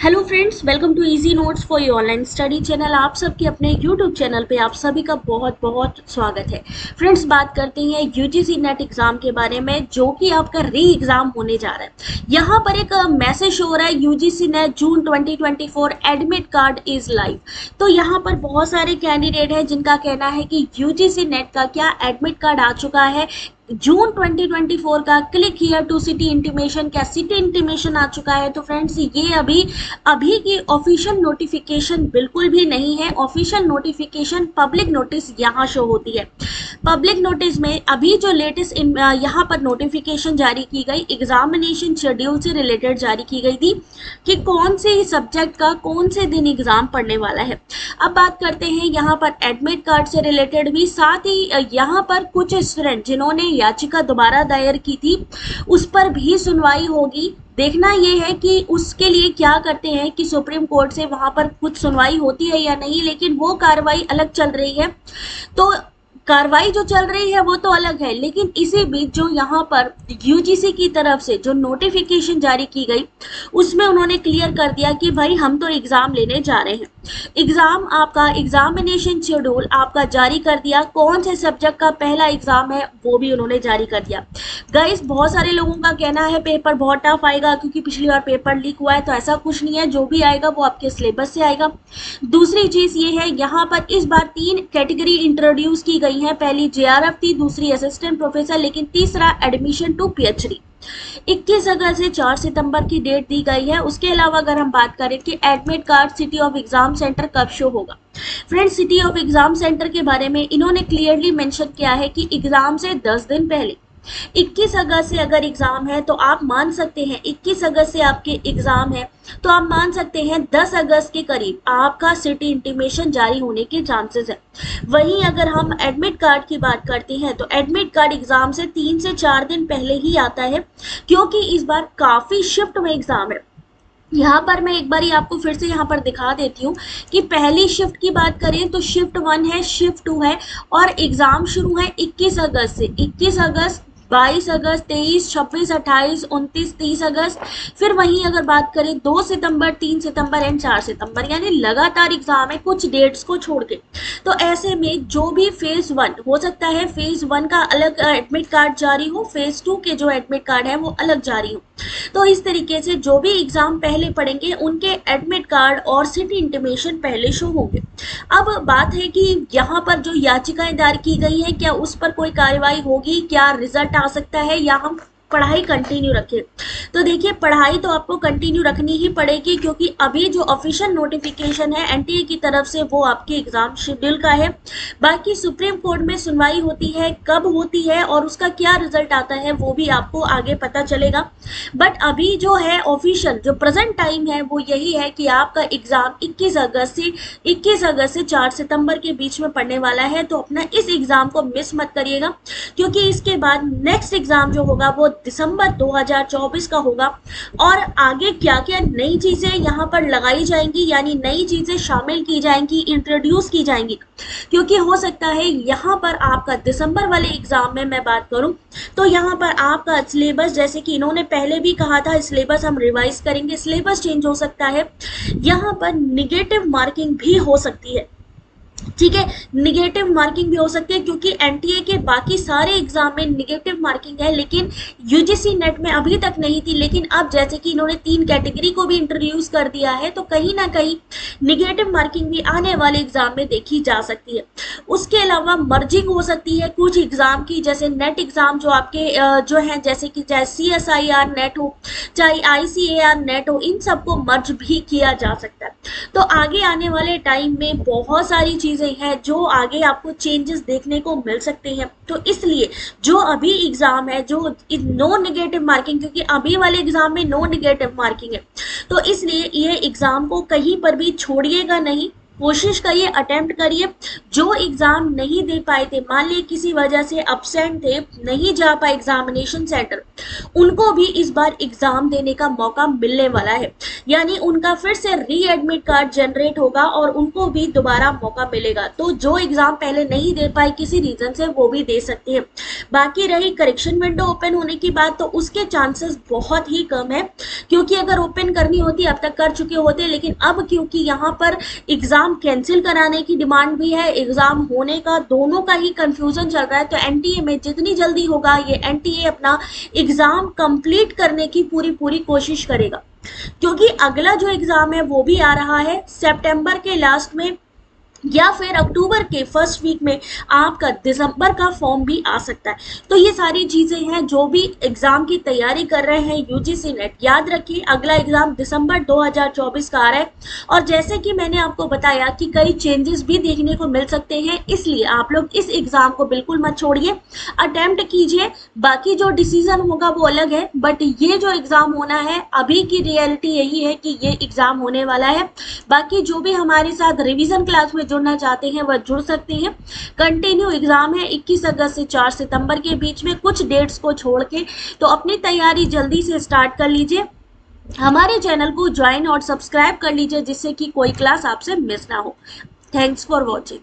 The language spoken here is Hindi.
Hello friends, welcome to easy notes for your online study channel. आप सबके अपने यूट्यूब चैनल पे आप सभी का बहुत बहुत स्वागत है। फ्रेंड्स, बात करते हैं यूजीसी नेट एग्जाम के बारे में, जो कि आपका री एग्जाम होने जा रहा है। यहाँ पर एक मैसेज हो रहा है, UGC net June 2024 admit card is live. तो यहाँ पर बहुत सारे कैंडिडेट हैं जिनका कहना है कि यूजीसी नेट का क्या एडमिट कार्ड आ चुका है जून 2024 का। Click here to city intimation, क्या सिटी इंटीमेशन आ चुका है? तो फ्रेंड्स, ये अभी अभी की ऑफिशियल नोटिफिकेशन बिल्कुल भी नहीं है। ऑफिशियल नोटिफिकेशन पब्लिक नोटिस यहाँ शो होती है। पब्लिक नोटिस में अभी जो लेटेस्ट यहाँ पर नोटिफिकेशन जारी की गई, एग्जामिनेशन शेड्यूल से रिलेटेड जारी की गई थी कि कौन से सब्जेक्ट का कौन से दिन एग्जाम पढ़ने वाला है। अब बात करते हैं यहाँ पर एडमिट कार्ड से रिलेटेड भी, साथ ही यहाँ पर कुछ स्टूडेंट जिन्होंने याचिका दोबारा दायर की थी उस पर भी सुनवाई होगी। देखना ये है कि उसके लिए क्या करते हैं कि सुप्रीम कोर्ट से वहां पर कुछ सुनवाई होती है या नहीं, लेकिन वो कार्रवाई अलग चल रही है। तो कार्रवाई जो चल रही है वो तो अलग है, लेकिन इसी बीच जो यहाँ पर यूजीसी की तरफ से जो नोटिफिकेशन जारी की गई उसमें उन्होंने क्लियर कर दिया कि भाई हम तो एग्जाम लेने जा रहे हैं। एग्जाम आपका एग्जामिनेशन शेड्यूल आपका जारी कर दिया, कौन से सब्जेक्ट का पहला एग्जाम है वो भी उन्होंने जारी कर दिया। गाइस, बहुत सारे लोगों का कहना है पेपर बहुत टफ आएगा क्योंकि पिछली बार पेपर लीक हुआ है, तो ऐसा कुछ नहीं है। जो भी आएगा वो आपके सिलेबस से आएगा। दूसरी चीज ये है, यहाँ पर इस बार 3 कैटेगरी इंट्रोड्यूस की गई है। पहली जेआरएफ थी, दूसरी असिस्टेंट प्रोफेसर, लेकिन तीसरा एडमिशन टू पीएचडी। 21 अगस्त से 4 सितंबर की डेट दी गई है। उसके अलावा अगर हम बात करें कि admit card city of exam centre कब शो होगा, friends, city of exam centre के बारे में इन्होंने क्लियरली मेंशन किया है कि एग्जाम से 10 दिन पहले 21 अगस्त से अगर एग्जाम है तो आप मान सकते हैं 21 अगस्त से आपके एग्जाम है तो आप मान सकते हैं 10 अगस्त के करीब आपका सिटी इंटीमेशन जारी होने के चांसेस है। वहीं अगर हम एडमिट कार्ड की बात करते हैं तो एडमिट कार्ड एग्जाम से 3 से 4 दिन पहले ही आता है, क्योंकि इस बार काफी शिफ्ट में एग्जाम है। यहाँ पर मैं एक बार आपको फिर से यहाँ पर दिखा देती हूँ कि पहली शिफ्ट की बात करें तो शिफ्ट 1 है, शिफ्ट 2 है, और एग्जाम शुरू है 21 अगस्त से। 21 अगस्त, 22 अगस्त, 23, 26, 28, 29, 30 अगस्त। फिर वहीं अगर बात करें 2 सितंबर, 3 सितंबर एंड 4 सितंबर, यानी लगातार एग्जाम है कुछ डेट्स को छोड़ के। तो ऐसे में जो भी फेज 1 हो सकता है, फेज 1 का अलग एडमिट कार्ड जारी हो, फेज 2 के जो एडमिट कार्ड है वो अलग जारी हो। तो इस तरीके से जो भी एग्जाम पहले पढ़ेंगे उनके एडमिट कार्ड और सिटी इंटीमेशन पहले शो होंगे। अब बात है कि यहाँ पर जो याचिकाएं दायर की गई है, क्या उस पर कोई कार्रवाई होगी, क्या रिजल्ट आ सकता है, या हम पढ़ाई कंटिन्यू रखें? तो देखिए, पढ़ाई तो आपको कंटिन्यू रखनी ही पड़ेगी, क्योंकि अभी जो ऑफिशियल नोटिफिकेशन है एनटीए की तरफ से वो आपके एग्जाम शेड्यूल का है। बाकी सुप्रीम कोर्ट में सुनवाई होती है, कब होती है और उसका क्या रिजल्ट आता है वो भी आपको आगे पता चलेगा। बट अभी जो है ऑफिशियल जो प्रेजेंट टाइम है वो यही है कि आपका एग्जाम 21 अगस्त से 4 सितंबर के बीच में पढ़ने वाला है। तो अपना इस एग्जाम को मिस मत करिएगा, क्योंकि इसके बाद नेक्स्ट एग्जाम जो होगा वो दिसंबर 2024 का होगा। और आगे क्या क्या नई चीजें यहाँ पर लगाई जाएंगी, यानी नई चीजें शामिल की जाएंगी, इंट्रोड्यूस की जाएंगी, क्योंकि हो सकता है यहाँ पर आपका दिसंबर वाले एग्जाम में मैं बात करूं तो यहाँ पर आपका सिलेबस, जैसे कि इन्होंने पहले भी कहा था सिलेबस हम रिवाइज करेंगे, सिलेबस चेंज हो सकता है। यहाँ पर निगेटिव मार्किंग भी हो सकती है, ठीक है, निगेटिव मार्किंग भी हो सकती है, क्योंकि एनटीए के बाकी सारे एग्जाम में निगेटिव मार्किंग है, लेकिन यूजीसी नेट में अभी तक नहीं थी। लेकिन अब जैसे कि इन्होंने 3 कैटेगरी को भी इंट्रोड्यूस कर दिया है, तो कहीं ना कहीं निगेटिव मार्किंग भी आने वाले एग्जाम में देखी जा सकती है। उसके अलावा मर्जिंग हो सकती है कुछ एग्जाम की, जैसे नेट एग्जाम जो आपके जो है, जैसे कि चाहे CSIR नेट हो, चाहे ICAR नेट हो, इन सबको मर्ज भी किया जा सकता है। तो आगे आने वाले टाइम में बहुत सारी चीजें हैं जो आगे आपको चेंजेस देखने को मिल सकते हैं। तो इसलिए जो अभी एग्जाम है, जो नो नेगेटिव मार्किंग, क्योंकि अभी वाले एग्जाम में नो नेगेटिव मार्किंग है, तो इसलिए ये एग्जाम को कहीं पर भी छोड़िएगा नहीं, कोशिश करिए, अटेम्प्ट करिए। जो एग्जाम नहीं दे पाए थे, मान लीजिए किसी वजह से अपसेंट थे, नहीं जा पाए एग्जामिनेशन सेंटर, उनको भी इस बार एग्जाम देने का मौका मिलने वाला है। यानी उनका फिर से री एडमिट कार्ड जनरेट होगा और उनको भी दोबारा मौका मिलेगा। तो जो एग्जाम पहले नहीं दे पाए किसी रीजन से, वो भी दे सकते हैं। बाकी रही करेक्शन विंडो ओपन होने की बात, तो उसके चांसेस बहुत ही कम है, क्योंकि अगर ओपन करनी होती अब तक कर चुके होते। लेकिन अब क्योंकि यहाँ पर एग्जाम कैंसिल कराने की डिमांड भी है, एग्जाम होने का, दोनों का ही कंफ्यूजन चल रहा है, तो एनटीए में जितनी जल्दी होगा ये एनटीए अपना एग्जाम कंप्लीट करने की पूरी पूरी कोशिश करेगा। क्योंकि अगला जो एग्जाम है वो भी आ रहा है सितंबर के लास्ट में, या फिर अक्टूबर के फर्स्ट वीक में आपका दिसंबर का फॉर्म भी आ सकता है। तो ये सारी चीजें हैं, जो भी एग्जाम की तैयारी कर रहे हैं यूजीसी नेट, याद रखिए अगला एग्जाम दिसंबर 2024 का आ रहा है। और जैसे कि मैंने आपको बताया कि कई चेंजेस भी देखने को मिल सकते हैं, इसलिए आप लोग इस एग्जाम को बिल्कुल मत छोड़िए, अटेम्प्ट कीजिए। बाकी जो डिसीजन होगा वो अलग है, बट ये जो एग्जाम होना है, अभी की रियलिटी यही है कि ये एग्जाम होने वाला है। बाकी जो भी हमारे साथ रिवीजन क्लास में जुड़ना चाहते हैं वह जुड़ सकते हैं। कंटिन्यू एग्जाम है 21 अगस्त से 4 सितंबर के बीच में, कुछ डेट्स को छोड़ के। तो अपनी तैयारी जल्दी से स्टार्ट कर लीजिए, हमारे चैनल को ज्वाइन और सब्सक्राइब कर लीजिए, जिससे कि कोई क्लास आपसे मिस ना हो। Thanks for watching.